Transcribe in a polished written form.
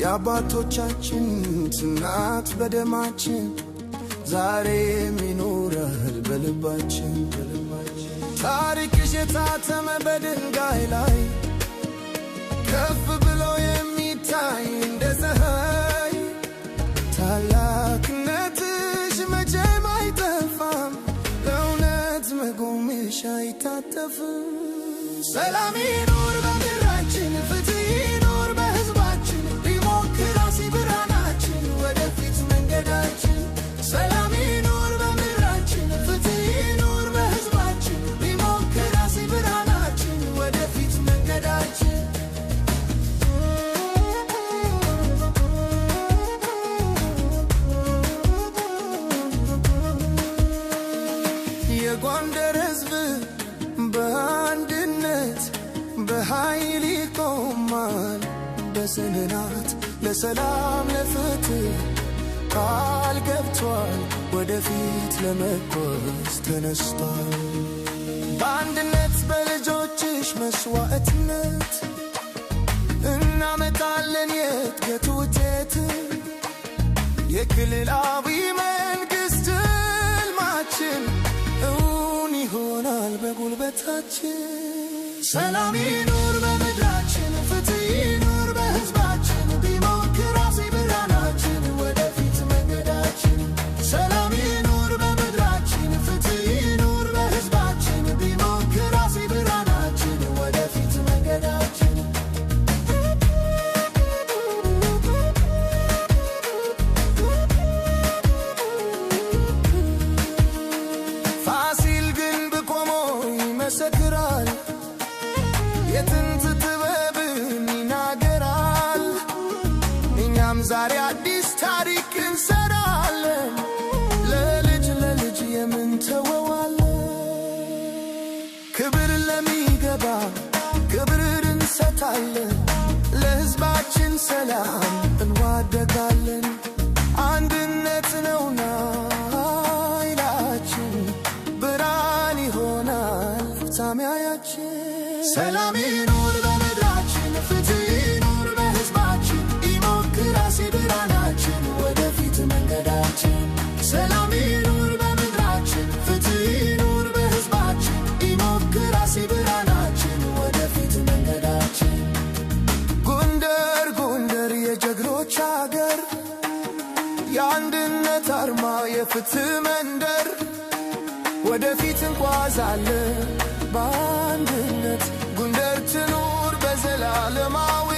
የአባቶቻችን እናት በደማችን ዛሬም ይኖራል በልባችን ታሪክሽ የታተመ በድንጋይ ላይ ከፍ ብሎ የሚታይ እንደ ፀሐይ ታላቅነትሽ መቼም አይጠፋም ለእውነት መቆምሽ አይታጠፍም ሰላም ይኑር በምድራችን ፍትህ ይኑር በሕዝባችን ዲሞክራሲ ብርሃናችን ወደፊት መንገዳችን ሰላም ይኑር በምድራችን ፍትህ ይኑር በሕዝባችን ዲሞክራሲ ብርሃናችን ወደፊት መንገዳችን የጎንደር ሕዝብ በአንድነት በኃይል ይቆማል በጽናት ለሰላም ለፍትህ ቃል ገብቷል ወደፊት ለመጓዝ ተነስቷል በአንድነት በልጆችሽ መስዋዕትነት እናመጣለን የእድገት ውጤት የክልላዊ መንግሥት ሕልማችን እውን ይሆናል በጉልበታችን ሰላም ይኑር በምድራችን ፍትህ ይኑር በሕዝባችን ዲሞክራሲ ብርሃናችን ወደፊት መንገዳችን ሰላም ይኑር በምድራችን ፍትህ ይኑር በሕዝባችን ዲሞክራሲ ብርሃናችን ወደፊት መንገዳችን ፋሲል ግንብ ቆሞ ይመሰክራል የጥንት ጥበብን ይናገራል እኛም ዛሬ አዲስ ታሪክ እንሰራለን ለልጅ ለልጅ የምንተወዋለን ክብር ለሚገባ ክብር እንሰጣለን ለሕዝባችን ሰላም እንዋደቃለን አንድነት ነውና ኃይላችን ብርሃን ይሆናል ፍጻሜያችን ሰላም ይኑር በምድራችን ፍትህ ይኑር በሕዝባችን ዲሞክራሲ ብርሃናችን ወደፊት መንገዳችን ሰላም ይኑር በምድራችን ፍትህ ይኑር በሕዝባችን ዲሞክራሲ ብርሃናችን ወደፊት መንገዳችን ጎንደር ጎንደር የጀግኖች አገር የአንድነት አርማ የፍትህ መንደር ወደፊት እንጓዛለን በአንድነት ጎንደር ትኑር በዘላለማዊ